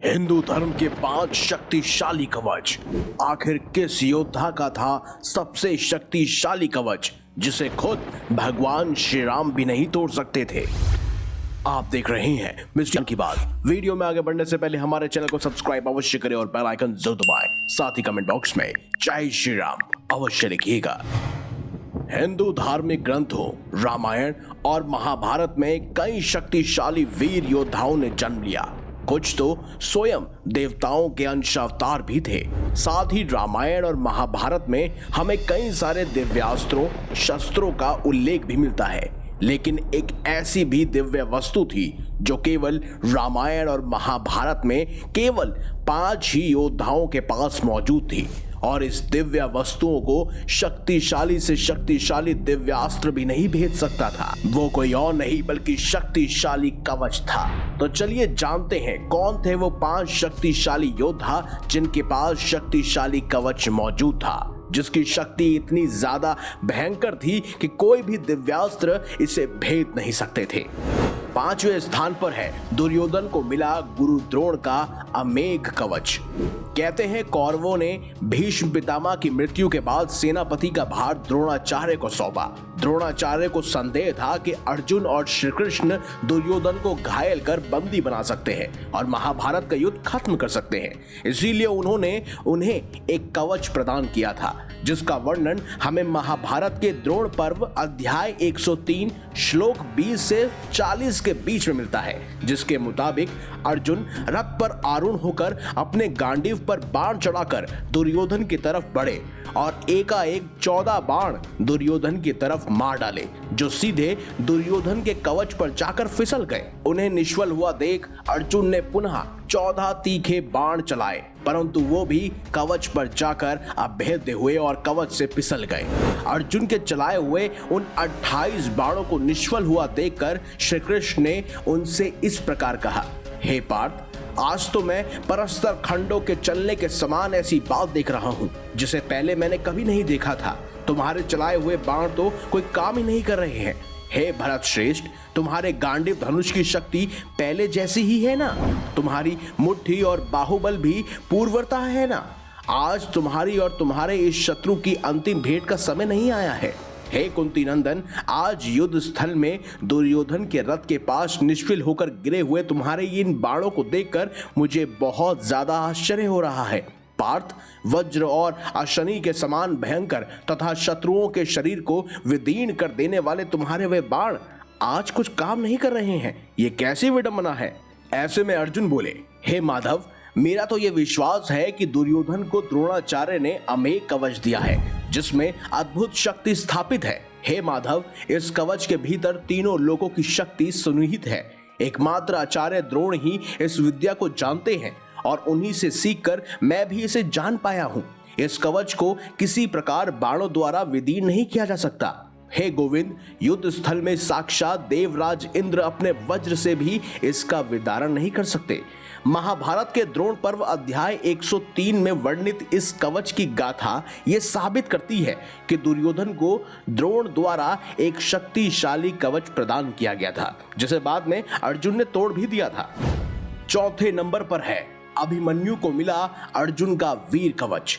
हिंदू धर्म के 5 शक्तिशाली कवच। आखिर किस योद्धा का था सबसे शक्तिशाली कवच जिसे खुद भगवान श्री राम भी नहीं तोड़ सकते थे? आप देख रहे हैं मिस्टर की बात। वीडियो में आगे बढ़ने से पहले हमारे चैनल को सब्सक्राइब अवश्य करें और बेल आइकन जरूर दबाएं। साथ ही कमेंट बॉक्स में जय श्री राम अवश्य लिखिएगा। हिंदू धार्मिक ग्रंथों रामायण और महाभारत में कई शक्तिशाली वीर योद्धाओं ने जन्म लिया। कुछ तो स्वयं देवताओं के अंश अवतार भी थे। साथ ही रामायण और महाभारत में हमें कई सारे दिव्यास्त्रों शस्त्रों का उल्लेख भी मिलता है, लेकिन एक ऐसी भी दिव्य वस्तु थी जो केवल रामायण और महाभारत में केवल 5 ही योद्धाओं के पास मौजूद थी। और इस दिव्य वस्तुओं को शक्तिशाली से शक्तिशाली दिव्यास्त्र भी नहीं भेज सकता था। वो कोई और नहीं बल्कि शक्तिशाली कवच था। तो चलिए जानते हैं कौन थे वो 5 शक्तिशाली योद्धा जिनके पास शक्तिशाली कवच मौजूद था, जिसकी शक्ति इतनी ज्यादा भयंकर थी कि कोई भी दिव्यास्त्र इसे भेद नहीं सकते थे। 5वें स्थान पर है दुर्योधन को मिला गुरु द्रोण का अमेघ कवच। कहते हैं कौरवों ने भीष्म पितामह की मृत्यु के बाद सेनापति का भार द्रोणाचार्य को सौंपा। द्रोणाचार्य को संदेह था कि अर्जुन और श्री कृष्ण दुर्योधन को घायल कर बंदी बना सकते हैं और महाभारत का युद्ध खत्म कर सकते हैं। इसीलिए उन्होंने उन्हें एक कवच प्रदान किया था, जिसका वर्णन हमें महाभारत के द्रोण पर्व अध्याय 103 श्लोक 20 से 40 के बीच में मिलता है, जिसके मुताबिक अर्जुन रथ पर आरूढ़ होकर अपने गांडीव पर बाण चढ़ाकर दुर्योधन की तरफ बढ़े और एकाएक 14 बाण दुर्योधन की तरफ मार डाले, जो सीधे दुर्योधन के कवच पर जाकर फिसल गए। उन्हें निष्फल हुआ देख अर्जुन ने पुनः 14 तीखे बाण चलाए, परंतु वो भी कवच पर जाकर अभेद्य हुए और कवच से फिसल गए। अर्जुन के चलाए हुए उन 28 बाणों को निष्फल हुआ देखकर श्री कृष्ण ने उनसे इस प्रकार कहा, हे पार्थ, आज तो मैं परस्पर खंडों के चलने के समान ऐसी बात देख रहा हूँ जिसे पहले मैंने कभी नहीं देखा था। तुम्हारे चलाए हुए बाण तो कोई काम ही नहीं कर रहे हैं। हे भरत श्रेष्ठ, तुम्हारे गांडीव धनुष की शक्ति पहले जैसी ही है ना? तुम्हारी मुट्ठी और बाहुबल भी पूर्वता है ना? आज तुम्हारी और तुम्हारे इस शत्रु की अंतिम भेंट का समय नहीं आया है। हे कुंती नंदन, आज युद्ध स्थल में दुर्योधन के रथ के पास निष्फल होकर गिरे हुए तुम्हारे इन बाणों को देखकर मुझे बहुत ज्यादा आश्चर्य हो रहा है। पार्थ, वज्र और अशनि के समान भयंकर तथा शत्रुओं के शरीर को विदीर्ण कर देने वाले तुम्हारे वे बाण आज कुछ काम नहीं कर रहे हैं। ये कैसी विडंबना है? ऐसे में अर्जुन बोले, हे माधव, मेरा तो ये विश्वास है कि दुर्योधन को द्रोणाचार्य ने अमेघ कवच दिया है, जिसमें अद्भुत शक्ति स्थापित है। हे माधव, इस कवच के भीतर तीनों लोगों की शक्ति सुनिहित है। एकमात्र आचार्य द्रोण ही इस विद्या को जानते हैं और उन्हीं से सीखकर मैं भी इसे जान पाया हूँ। इस कवच को किसी प्रकार बाणों द्वारा विदीर्ण नहीं किया जा सकता। हे गोविंद, युद्ध स्थल में साक्षात देवराज इंद्र अपने वज्र से भी इसका विदारण नहीं कर सकते। महाभारत के द्रोण पर्व अध्याय 103 में वर्णित इस कवच की गाथा ये साबित करती है कि दुर्योधन को द्रोण द्वारा एक शक्तिशाली कवच प्रदान किया गया था, जिसे बाद में अर्जुन ने तोड़ भी दिया था। 4थे नंबर पर है अभिमन्यु को मिला अर्जुन का वीर कवच।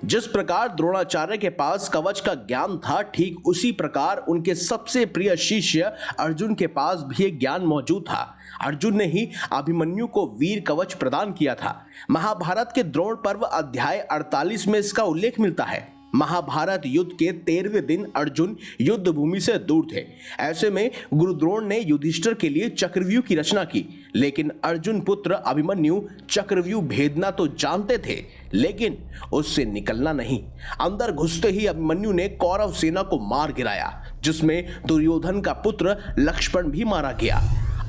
जिस प्रकार द्रोणाचार्य के पास कवच का ज्ञान था, ठीक उसी प्रकार उनके सबसे प्रिय शिष्य अर्जुन के पास भी एक ज्ञान मौजूद था। अर्जुन ने ही अभिमन्यु को वीर कवच प्रदान किया था। महाभारत के द्रोण पर्व अध्याय 48 में इसका उल्लेख मिलता है। महाभारत युद्ध के 13वें दिन अर्जुन युद्ध भूमि से दूर थे। ऐसे में गुरु द्रोण ने युधिष्ठिर के लिए चक्रव्यूह की रचना की, लेकिन अर्जुन पुत्र अभिमन्यु चक्रव्यूह भेदना तो जानते थे, लेकिन उससे निकलना नहीं। अंदर घुसते ही अभिमन्यु ने कौरव सेना को मार गिराया, जिसमें दुर्योधन का पुत्र लक्ष्मण भी मारा गया।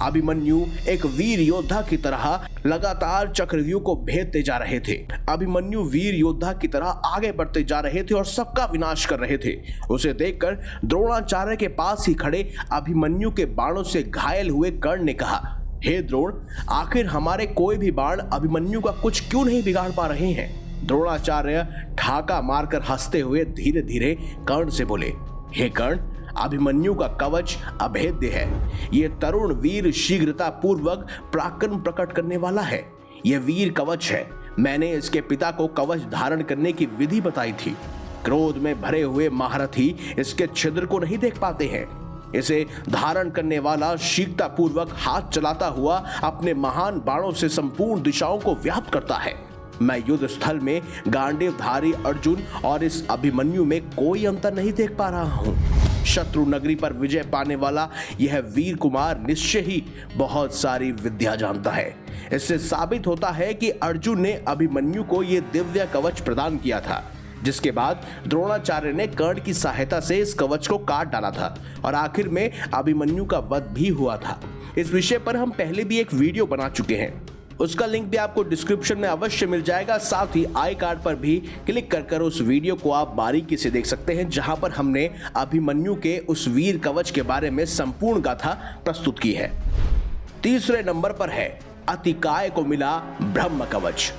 अभिमन्यु एक वीर योद्धा की तरह लगातार चक्रव्यूह को भेदते जा रहे थे। अभिमन्यु वीर योद्धा की तरह आगे बढ़ते जा रहे थे और सबका विनाश कर रहे थे। उसे देखकर द्रोणाचार्य के पास ही खड़े अभिमन्यु के बाणों से घायल हुए कर्ण ने कहा, हे द्रोण, आखिर हमारे कोई भी बाण अभिमन्यु का कुछ क्यों नहीं बिगाड़ पा रहे हैं? द्रोणाचार्य ठाका मारकर हंसते हुए धीरे धीरे कर्ण से बोले, हे कर्ण, अभिमन्यु का कवच अभेद्य है। ये तरुण वीर शीघ्रता पूर्वक पराक्रम प्रकट करने वाला है। यह वीर कवच है। मैंने इसके पिता को कवच धारण करने की विधि बताई थी। क्रोध में भरे हुए महारथी इसके छिद्र को नहीं देख पाते हैं। इसे धारण करने वाला शीघ्रतापूर्वक हाथ चलाता हुआ अपने महान बाणों से संपूर्ण दिशाओं को व्याप्त करता है। मैं युद्ध स्थल में गांडीवधारी अर्जुन और इस अभिमन्यु में कोई अंतर नहीं देख पा रहा हूं। शत्रु नगरी पर विजय पाने वाला यह वीर कुमार निश्चय ही बहुत सारी विद्या जानता है। इससे साबित होता है कि अर्जुन ने अभिमन्यु को यह दिव्य कवच प्रदान किया था, जिसके बाद द्रोणाचार्य ने कर्ण की सहायता से इस कवच को काट डाला था और आखिर में अभिमन्यु का वध भी हुआ था। इस विषय पर हम पहले भी एक वीडियो बना चुके हैं, उसका लिंक भी आपको डिस्क्रिप्शन में अवश्य मिल जाएगा। साथ ही आई कार्ड पर भी क्लिक कर उस वीडियो को आप बारीकी से देख सकते हैं, जहां पर हमने अभिमन्यु के उस वीर कवच के बारे में संपूर्ण गाथा प्रस्तुत की है। तीसरे नंबर पर है अतिकाय को मिला ब्रह्म कवच।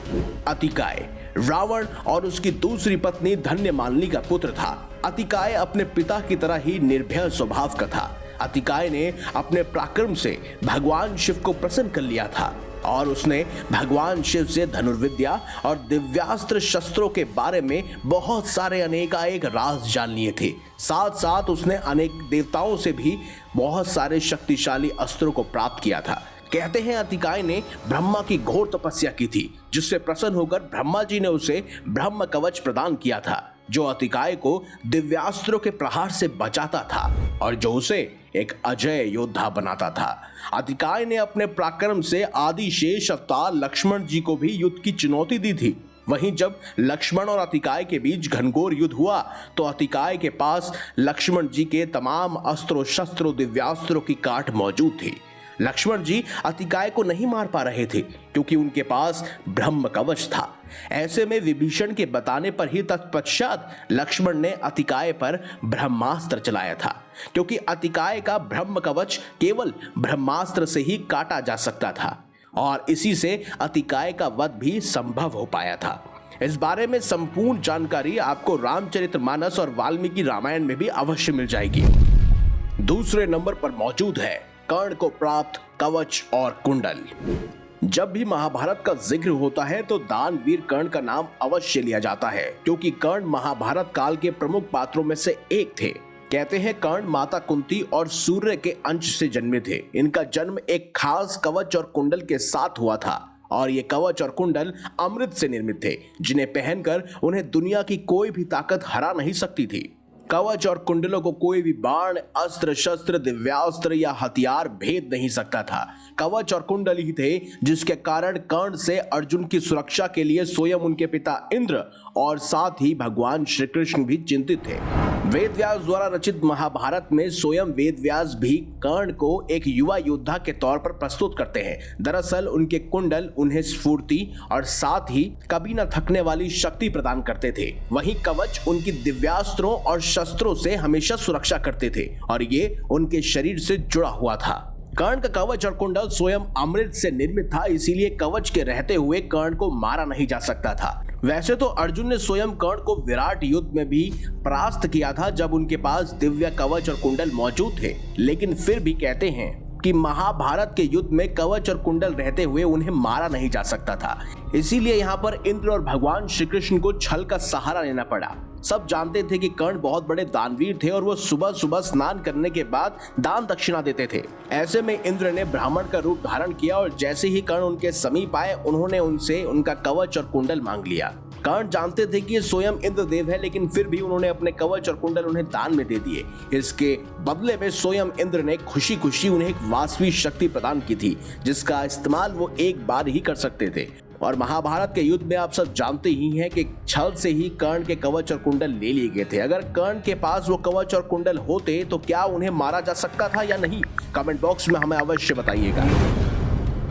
अतिकाय रावण और उसकी दूसरी पत्नी धन्यमालिनी का पुत्र था। अतिकाय अपने पिता की तरह ही निर्भय स्वभाव का था। अतिकाय ने अपने पराक्रम से भगवान शिव को प्रसन्न कर लिया था और उसने भगवान शिव से धनुर्विद्या और दिव्यास्त्र शस्त्रों के बारे में बहुत सारे अनेकानेक राज जान लिए थे। साथ साथ उसने अनेक देवताओं से भी बहुत सारे शक्तिशाली अस्त्रों को प्राप्त किया था। कहते हैं अतिकाय ने ब्रह्मा की घोर तपस्या की थी, जिससे प्रसन्न होकर ब्रह्मा जी ने उसे ब्रह्म कवच प्रदान किया था, जो अतिकाय को दिव्यास्त्रों के प्रहार से बचाता था और जो उसे एक अजय योद्धा बनाता था। अतिकाय ने अपने पराक्रम से आदिशेष अवतार लक्ष्मण जी को भी युद्ध की चुनौती दी थी। वहीं जब लक्ष्मण और अतिकाय के बीच घनघोर युद्ध हुआ तो अतिकाय के पास लक्ष्मण जी के तमाम अस्त्रों शस्त्रों दिव्यास्त्रों की काट मौजूद थी। लक्ष्मण जी अतिकाय को नहीं मार पा रहे थे क्योंकि उनके पास ब्रह्म कवच था। ऐसे में विभीषण के बताने पर ही तत्पश्चात लक्ष्मण ने अतिकाय पर ब्रह्मास्त्र चलाया था, क्योंकि अतिकाय का ब्रह्म कवच केवल ब्रह्मास्त्र से ही काटा जा सकता था और इसी से अतिकाय का वध भी संभव हो पाया था। इस बारे में संपूर्ण जानकारी आपको रामचरितमानस और वाल्मीकि रामायण में भी अवश्य मिल जाएगी। दूसरे नंबर पर मौजूद है कर्ण को प्राप्त कवच और कुंडल। जब भी महाभारत का जिक्र होता है तो दानवीर कर्ण का नाम अवश्य लिया जाता है, क्योंकि कर्ण महाभारत काल के प्रमुख पात्रों में से एक थे। कहते हैं कर्ण माता कुंती और सूर्य के अंश से जन्मे थे। इनका जन्म एक खास कवच और कुंडल के साथ हुआ था और ये कवच और कुंडल अमृत से निर्मित थे, जिन्हें पहनकर उन्हें दुनिया की कोई भी ताकत हरा नहीं सकती थी। कवच और कुंडलों को कोई भी बाण अस्त्र शस्त्र दिव्यास्त्र या हथियार भेद नहीं सकता था। कवच और कुंडल ही थे जिसके कारण कर्ण से अर्जुन की सुरक्षा के लिए स्वयं उनके पिता इंद्र और साथ ही भगवान श्री कृष्ण भी चिंतित थे। वेदव्यास द्वारा रचित महाभारत में स्वयं वेदव्यास भी कर्ण को एक युवा योद्धा के तौर पर प्रस्तुत करते हैं। दरअसल उनके कुंडल उन्हें स्फूर्ति और साथ ही कभी न थकने वाली शक्ति प्रदान करते थे। वहीं कवच उनकी दिव्यास्त्रों और शस्त्रों से हमेशा सुरक्षा करते थे और ये उनके शरीर से जुड़ा हुआ था। कर्ण का कवच और कुंडल स्वयं अमृत से निर्मित था, इसीलिए कवच के रहते हुए कर्ण को मारा नहीं जा सकता था। वैसे तो अर्जुन ने स्वयं कर्ण को विराट युद्ध में भी परास्त किया था जब उनके पास दिव्य कवच और कुंडल मौजूद थे, लेकिन फिर भी कहते हैं कि महाभारत के युद्ध में कवच और कुंडल रहते हुए उन्हें मारा नहीं जा सकता था। इसीलिए यहाँ पर इंद्र और भगवान श्री कृष्ण को छल का सहारा लेना पड़ा। सब जानते थे कि कर्ण बहुत बड़े दानवीर थे और वो सुबह सुबह स्नान करने के बाद दान दक्षिणा देते थे। ऐसे में इंद्र ने ब्राह्मण का रूप धारण किया और जैसे ही कर्ण उनके समीप आए उन्होंने उनसे उनका कवच और कुंडल मांग लिया। कर्ण जानते थे कि ये स्वयं इंद्रदेव है, लेकिन फिर भी उन्होंने अपने कवच और कुंडल उन्हें दान में दे दिए। इसके बदले में स्वयं इंद्र ने खुशी खुशी उन्हें एक वास्तविक शक्ति प्रदान की थी, जिसका इस्तेमाल वो एक बार ही कर सकते थे। और महाभारत के युद्ध में आप सब जानते ही हैं कि छल से ही कर्ण के कवच और कुंडल ले लिए गए थे। अगर कर्ण के पास वो कवच और कुंडल होते तो क्या उन्हें मारा जा सकता था या नहीं? कमेंट बॉक्स में हमें अवश्य बताइएगा।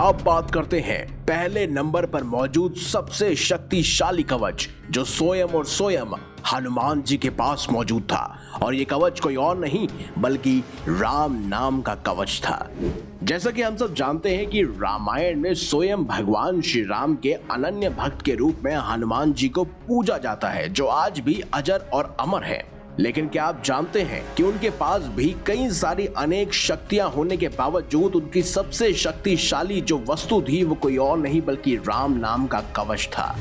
अब बात करते हैं पहले नंबर पर मौजूद सबसे शक्तिशाली कवच, जो स्वयं हनुमान जी के पास मौजूद था। और ये कवच कोई और नहीं बल्कि राम नाम का कवच था। जैसा कि हम सब जानते हैं कि रामायण में स्वयं भगवान श्री राम के अनन्य भक्त के रूप में हनुमान जी को पूजा जाता है, जो आज भी अजर और अमर है। लेकिन क्या आप जानते हैं कि उनके पास भी कई सारी अनेक शक्तियां होने के बावजूद उनकी सबसे शक्तिशाली जो वस्तु थी वो कोई और नहीं बल्कि राम नाम का कवच था।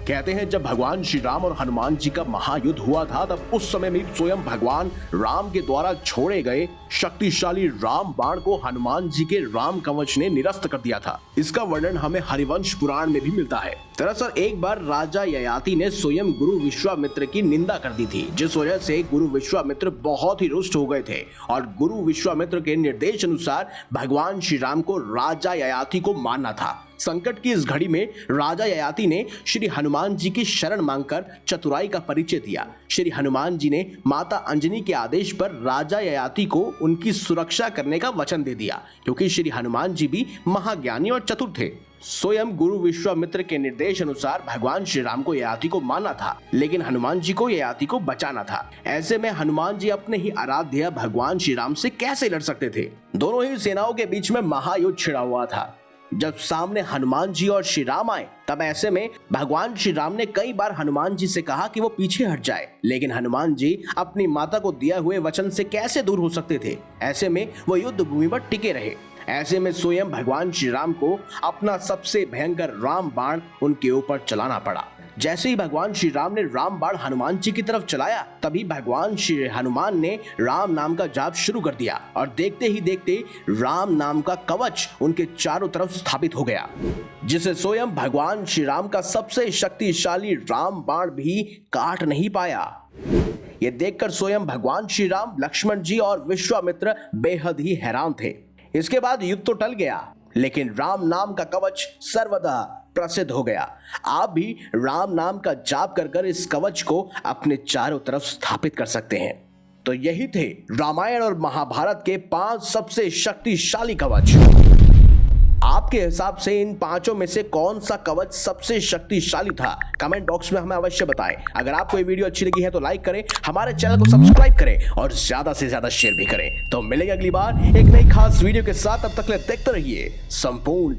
कहते हैं जब भगवान श्री राम और हनुमान जी का महायुद्ध हुआ था तब उस समय में स्वयं भगवान राम के द्वारा छोड़े गए शक्तिशाली राम बाण को हनुमान जी के राम कवच ने निरस्त कर दिया था। इसका वर्णन हमें हरिवंश पुराण में भी मिलता है। दरअसल एक बार राजा ययाति ने स्वयं गुरु विश्वामित्र की निंदा कर दी थी, जिस वजह से गुरु विश्वामित्र बहुत ही रुष्ट हो गए थे और गुरु विश्वामित्र के निर्देश अनुसार भगवान श्री राम को राजा ययाति को मारना था। संकट की इस घड़ी में राजा ययाति ने श्री हनुमान जी की शरण मांगकर चतुराई का परिचय दिया। श्री हनुमान जी ने माता अंजनी के आदेश पर राजा ययाति को उनकी सुरक्षा करने का वचन दे दिया, क्योंकि श्री हनुमान जी भी महाज्ञानी और चतुर थे। स्वयं गुरु विश्वामित्र के निर्देश अनुसार भगवान श्री राम को ययाति को मारना था, लेकिन हनुमान जी को ययाति को बचाना था। ऐसे में हनुमान जी अपने ही आराध्य भगवान श्री राम से कैसे लड़ सकते थे। दोनों ही सेनाओं के बीच में महायुद्ध छिड़ा हुआ था। जब सामने हनुमान जी और श्री राम आए तब ऐसे में भगवान श्री राम ने कई बार हनुमान जी से कहा कि वो पीछे हट जाए, लेकिन हनुमान जी अपनी माता को दिए हुए वचन से कैसे दूर हो सकते थे। ऐसे में वो युद्ध भूमि पर टिके रहे। ऐसे में स्वयं भगवान श्री राम को अपना सबसे भयंकर राम बाण उनके ऊपर चलाना पड़ा। जैसे ही भगवान श्री राम ने राम बाण हनुमान जी की तरफ चलाया तभी भगवान श्री हनुमान ने राम नाम का जाप शुरू कर दिया और देखते ही देखते राम नाम का कवच उनके चारों तरफ स्थापित हो गया, जिसे स्वयं भगवान श्री राम का सबसे शक्तिशाली राम बाण भी काट नहीं पाया। ये देखकर स्वयं भगवान श्री राम, लक्ष्मण जी और विश्वामित्र बेहद ही हैरान थे। इसके बाद युद्ध तो टल गया, लेकिन राम नाम का कवच सर्वदा प्रसिद्ध हो गया। आप भी राम नाम का जाप कर कर इस कवच को अपने चारों तरफ स्थापित कर सकते हैं। तो यही थे रामायण और महाभारत के 5 सबसे शक्तिशाली कवच। आपके हिसाब से इन 5 में से कौन सा कवच सबसे शक्तिशाली था? कमेंट बॉक्स में हमें अवश्य बताएं। अगर आपको ये वीडियो अच्छी लगी है तो लाइक करें, हमारे चैनल को सब्सक्राइब करें और ज्यादा से ज्यादा शेयर भी करें। तो मिलेंगे अगली बार एक नई खास वीडियो के साथ। तब तक ले देखते रहिए संपूर्ण।